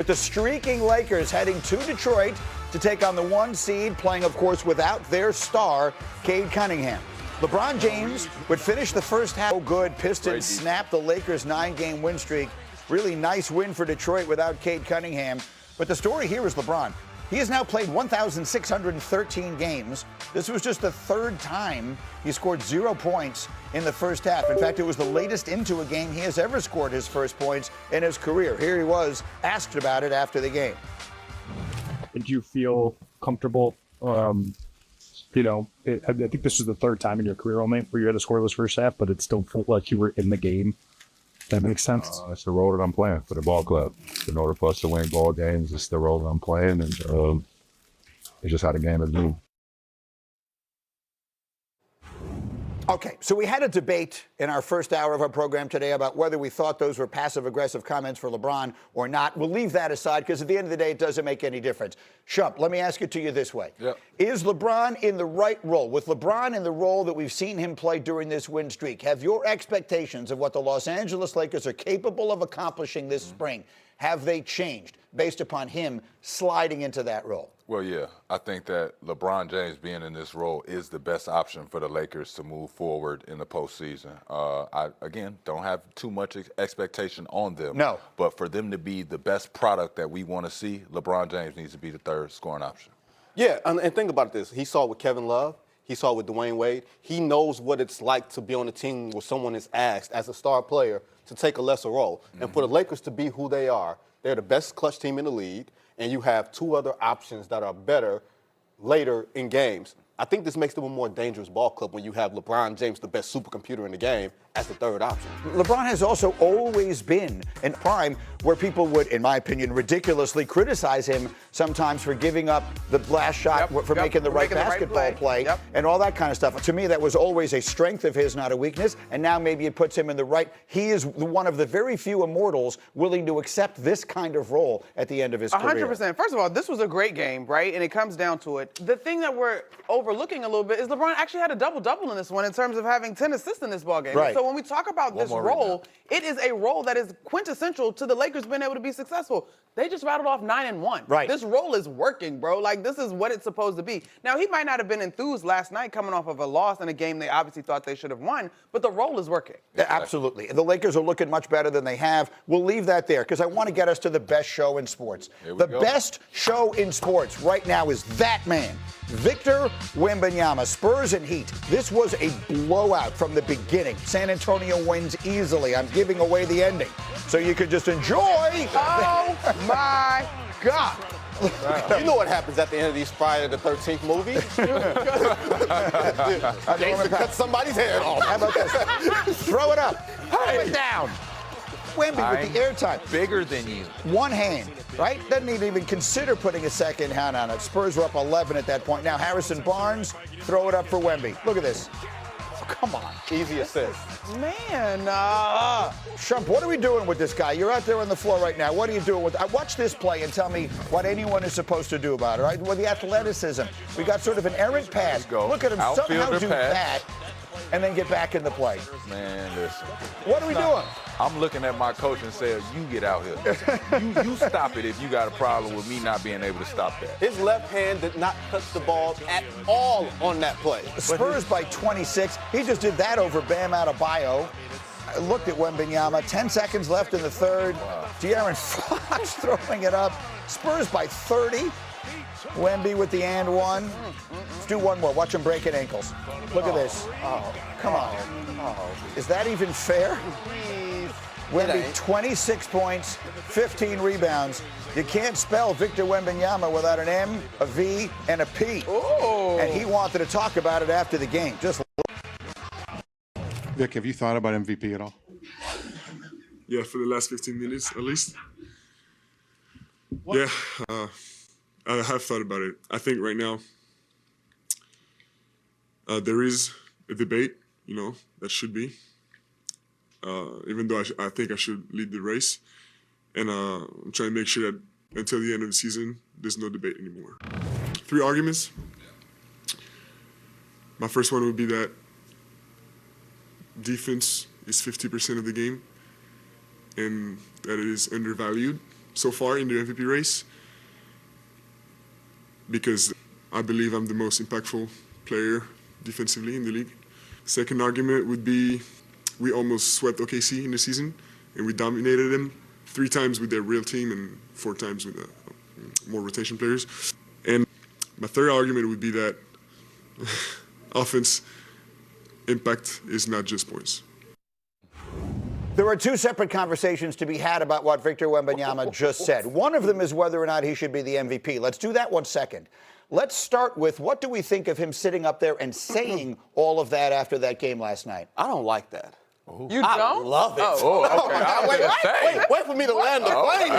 With the streaking Lakers heading to Detroit to take on the 1 seed, playing, of course, without their star, Cade Cunningham. LeBron James would finish the first half. Oh, good. Pistons snapped the Lakers' 9-game win streak. Really nice win for Detroit without Cade Cunningham. But the story here is LeBron. He has now played 1,613 games. This was just the third time he scored 0 points in the first half. In fact, it was the latest into a game he has ever scored his first points in his career. Here he was asked about it after the game. Did you feel comfortable? I think this was the third time in your career only where you had a scoreless first half, but it still felt like you were in the game. That makes sense. It's the role that I'm playing for the ball club. In order for us to win ball games, it's the role that I'm playing, and it's just how the game is moved. Okay, so we had a debate in our first hour of our program today about whether we thought those were passive-aggressive comments for LeBron or not. We'll leave that aside because at the end of the day, it doesn't make any difference. Shump, let me ask it to you this way. Yep. Is LeBron in the right role? With LeBron in the role that we've seen him play during this win streak, have your expectations of what the Los Angeles Lakers are capable of accomplishing this spring, have they changed based upon him sliding into that role? Well, yeah, I think that LeBron James being in this role is the best option for the Lakers to move forward in the postseason. I, again, don't have too much expectation on them. No. But for them to be the best product that we want to see, LeBron James needs to be the third scoring option. Yeah, and think about this. He saw it with Kevin Love. He saw it with Dwayne Wade. He knows what it's like to be on a team where someone is asked, as a star player, to take a lesser role. And for the Lakers to be who they are, they're the best clutch team in the league, and you have two other options that are better later in games. I think this makes them a more dangerous ball club when you have LeBron James, the best supercomputer in the game, as the third option. LeBron has also always been in prime where people would, in my opinion, ridiculously criticize him sometimes for giving up the last shot, for making the right basketball play and all that kind of stuff. To me, that was always a strength of his, not a weakness, and now maybe it puts him in the right. He is one of the very few immortals willing to accept this kind of role at the end of his career. 100%. First of all, this was a great game, right? And it comes down to it. The thing that we're overlooking a little bit is LeBron actually had a double-double in this one in terms of having 10 assists in this ballgame. Right. So when we talk about this role, it is a role that is quintessential to the Lakers being able to be successful. They just rattled off 9-1. Right. This role is working, bro. Like, this is what it's supposed to be. Now, he might not have been enthused last night coming off of a loss in a game they obviously thought they should have won, but the role is working. Yeah, absolutely. The Lakers are looking much better than they have. We'll leave that there because I want to get us to the best show in sports. The best show in sports right now is that man, Victor Wembanyama. Spurs and Heat. This was a blowout from the beginning. San Antonio wins easily. I'm giving away the ending so you can just enjoy. Oh, my God. You know what happens at the end of these Friday the 13th movies? James cut somebody's head off. How about this? Throw it up. Throw it down. Wemby with the airtime. Bigger than you. One hand, right? Doesn't even consider putting a second hand on it. Spurs were up 11 at that point. Now Harrison Barnes, throw it up for Wemby. Look at this. Oh, come on. Easy assist. Man. Shump, what are we doing with this guy? You're out there on the floor right now. What are you doing with watch this play and tell me what anyone is supposed to do about it, right? With the athleticism. We got sort of an errant pass. Look at him somehow do that and then get back in the play. Man, listen. What are we doing? I'm looking at my coach and saying, you get out here. you stop it if you got a problem with me not being able to stop that. His left hand did not touch the ball at all on that play. Spurs by 26. He just did that over Bam Adebayo. I looked at Wembanyama. 10 seconds left in the third. De'Aaron Fox throwing it up. Spurs by 30. Wemby with the and one. Let's do one more. Watch him breaking ankles. Look at this. Oh, come on. Is that even fair? Wemby, 26 points, 15 rebounds. You can't spell Victor Wembanyama without an M, a V, and a P. Ooh. And he wanted to talk about it after the game. Just Vic, have you thought about MVP at all? Yeah, for the last 15 minutes at least. Yeah, I have thought about it. I think right now there is a debate, that should be. Even though I think I should lead the race. And I'm trying to make sure that until the end of the season, there's no debate anymore. 3 arguments. My first one would be that defense is 50% of the game and that it is undervalued so far in the MVP race because I believe I'm the most impactful player defensively in the league. Second argument would be we almost swept OKC in the season, and we dominated them 3 times with their real team and 4 times with more rotation players. And my third argument would be that offense impact is not just points. There are 2 separate conversations to be had about what Victor Wembanyama just said. One of them is whether or not he should be the MVP. Let's do that one second. Let's start with what do we think of him sitting up there and saying all of that after that game last night? I don't like that. You I don't? love it. Oh, okay. Wait for me to land the plane.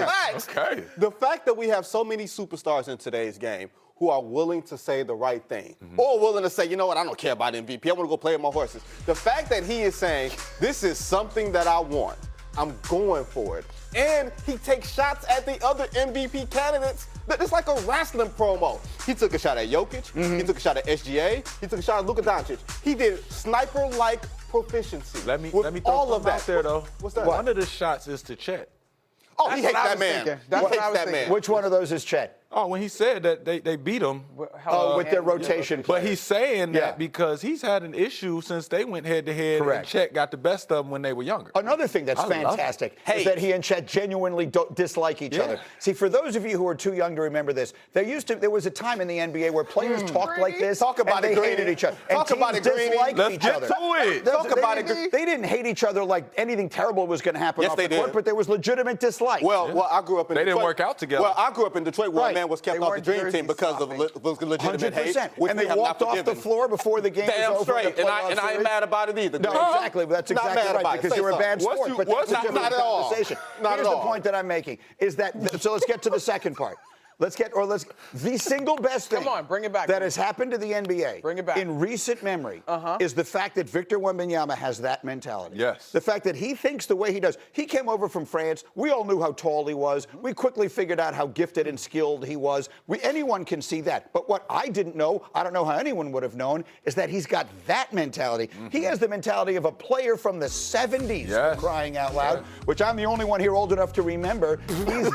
Relax. Okay. The fact that we have so many superstars in today's game who are willing to say the right thing or willing to say, you know what, I don't care about MVP. I want to go play with my horses. The fact that he is saying, this is something that I want. I'm going for it. And he takes shots at the other MVP candidates. It's like a wrestling promo. He took a shot at Jokic. He took a shot at SGA. He took a shot at Luka Doncic. He did sniper-like proficiency. Let me with throw all of something that out there, though. What's that? One of the shots is to Chet. Oh, he hates that man. That's He what hates I was that thinking. man. Which one of those is Chet? Oh, when he said that they beat him. Oh, with their rotation But players. he's saying that Yeah. because he's had an issue since they went head-to-head, Correct. and Chet got the best of them when they were younger. Another thing that's I love it. fantastic Hey. is that he and Chet genuinely don't dislike each other. See, for those of you who are too young to remember this, there was a time in the NBA where players talked like this. Talk about and it, they Greeny. hated each other. Talk and about teams it, Greeny. disliked Let's each get other. to it. Talk about it. They didn't hate each other like anything terrible was going to happen Yes, off they the court, did. but there was legitimate dislike. Well, I grew up in They Detroit. didn't work out together. Well, I grew up in Detroit where Right. a man was kept They off the weren't dream jersey team because of swapping. legitimate hate. 100%. which And we they have not walked off the forgiven. floor before the game Damn was over. straight. And I ain't mad about it either. No, Greeny. exactly. That's Not exactly mad right, about it. because Say you're a bad something. sport. But What's that's a not different at all. conversation. Not Here's at the all. point that I'm making, is that, so let's get to the second part. The single best thing Come on, bring it back. that has happened to the NBA Bring it back. in recent memory is the fact that Victor Wembanyama has that mentality. Yes. The fact that he thinks the way he does. He came over from France. We all knew how tall he was. We quickly figured out how gifted and skilled he was. Anyone can see that. But what I didn't know, I don't know how anyone would have known, is that he's got that mentality. He has the mentality of a player from the 70s, Yes. for crying out loud, which I'm the only one here old enough to remember. He's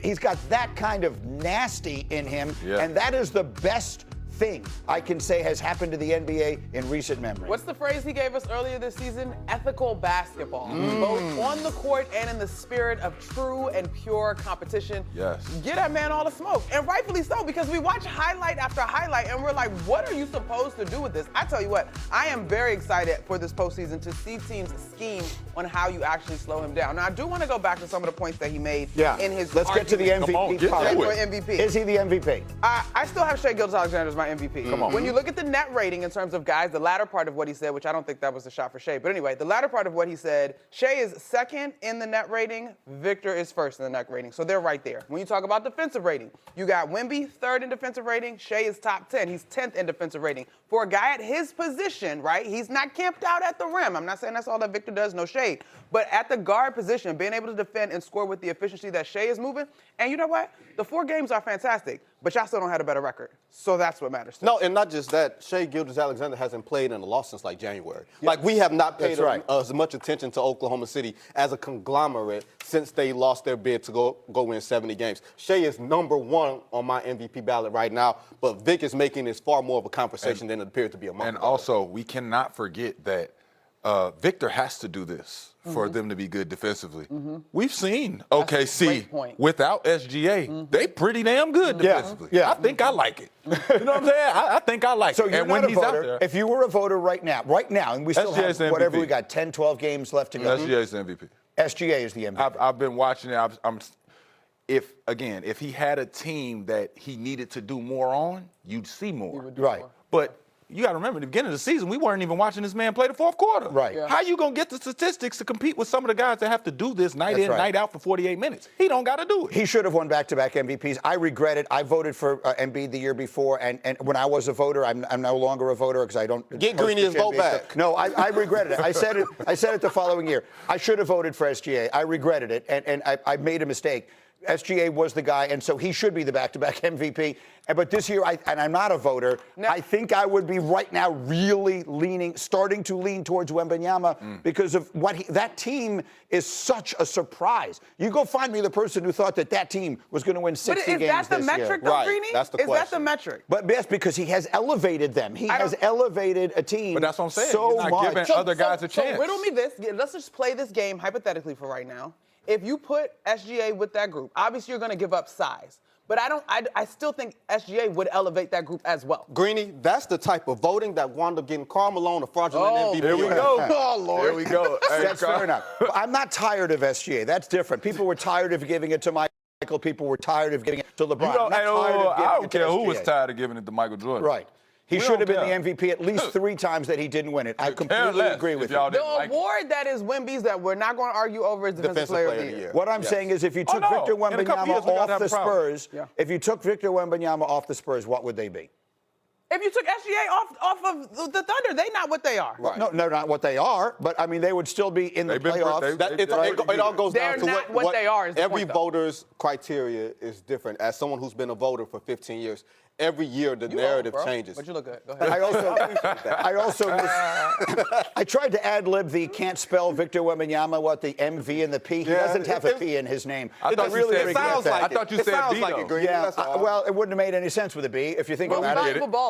he's got that kind of nasty in him, Yeah. and that is the best thing I can say has happened to the NBA in recent memory. What's the phrase he gave us earlier this season? Ethical basketball. Both on the court and in the spirit of true and pure competition. Yes. Get that man all the smoke. And rightfully so, because we watch highlight after highlight and we're like, what are you supposed to do with this? I tell you what, I am very excited for this postseason to see teams scheme on how you actually slow him down. Now, I do want to go back to some of the points that he made in his Let's get to the argument. Come on, MVP get part. to For it. MVP. Is he the MVP? I still have Shai Gilgeous-Alexander as my MVP. Come on. When you look at the net rating in terms of guys, the latter part of what he said, which I don't think that was a shot for Shai, but anyway, the latter part of what he said, Shai is second in the net rating, Victor is first in the net rating. So they're right there. When you talk about defensive rating, you got Wemby third in defensive rating, Shai is top 10. He's 10th in defensive rating. For a guy at his position, right, he's not camped out at the rim. I'm not saying that's all that Victor does, no shade. But at the guard position, being able to defend and score with the efficiency that Shai is moving, and you know what? The 4 games are fantastic, but y'all still don't have a better record. So that's what matters. No, and not just that. Shai Gilgeous-Alexander hasn't played in a loss since like January. Like we have not paid That's right. as much attention to Oklahoma City as a conglomerate since they lost their bid to go win 70 games. Shai is number 1 on my MVP ballot right now, but Vic is making this far more of a conversation than it appears to be among And them. also, we cannot forget that Victor has to do this for them to be good defensively. We've seen a OKC great point. without SGA. They pretty damn good defensively. Yeah. I think I like it. You know what I'm saying? I think I like So it. you're And not when a he's out voter. there, If you were a voter right now, and we still SGA is have the whatever MVP. we got, 10, 12 games left to go. SGA is the MVP. SGA is the MVP. I've been watching it. If he had a team that he needed to do more on, you'd see more. Right. But you got to remember, at the beginning of the season, we weren't even watching this man play the fourth quarter. Right. Yeah. How you going to get the statistics to compete with some of the guys that have to do this night That's in, right. night out for 48 minutes? He don't got to do it. He should have won back-to-back MVPs. I regret it. I voted for Embiid the year before, and when I was a voter, I'm no longer a voter because I don't. Get host Greeny the his vote NBA back. stuff. No, I regretted it. I said it the following year. I should have voted for SGA. I regretted it, and I made a mistake. SGA was the guy, and so he should be the back-to-back MVP. But this year, and I'm not a voter, I think I would be right now really starting to lean towards Wembanyama because of that team is such a surprise. You go find me the person who thought that team was going to win 60 games this year. But is that the metric, though, Greeny? That's the question. Is that the metric? But yes, because he has elevated them. He has elevated a team. But that's what I'm saying. So You're not much. giving other guys a chance. So riddle me this. Let's just play this game hypothetically for right now. If you put SGA with that group, obviously you're going to give up size. But I still think SGA would elevate that group as well. Greeny, that's the type of voting that wound up getting Karl Malone a fraudulent MVP. There we go. Oh, Lord. There we go. Hey, That's fair enough. But I'm not tired of SGA. That's different. People were tired of giving it to Michael. People were tired of giving it to LeBron. I don't care who was SGA. tired of giving it to Michael Jordan. Right. He We should have don't been the MVP at least 3 times that he didn't win it. I completely agree with you. The award that is Wemby's that we're not going to argue over is Defensive Player of the Year. What I'm saying is if you took Victor Wembanyama off the Spurs, if you took Victor Wembanyama off the Spurs, what would they be? If you took SGA off of the Thunder, they're not what they are. Right. No, they're not what they are, but I mean they would still be in the playoffs. It all goes down to what they are. Every voter's criteria is different. As someone who's been a voter for 15 years, every year the narrative changes. But you look good. Go ahead. I tried to ad-lib the can't spell Victor Wembanyama, the MV and the P. He doesn't have a P in his name. I thought you said it sounds like I thought you said sounds B, like though. it, Greeny. Yeah, well, it wouldn't have made any sense with a B if you think about it. Valuable baller.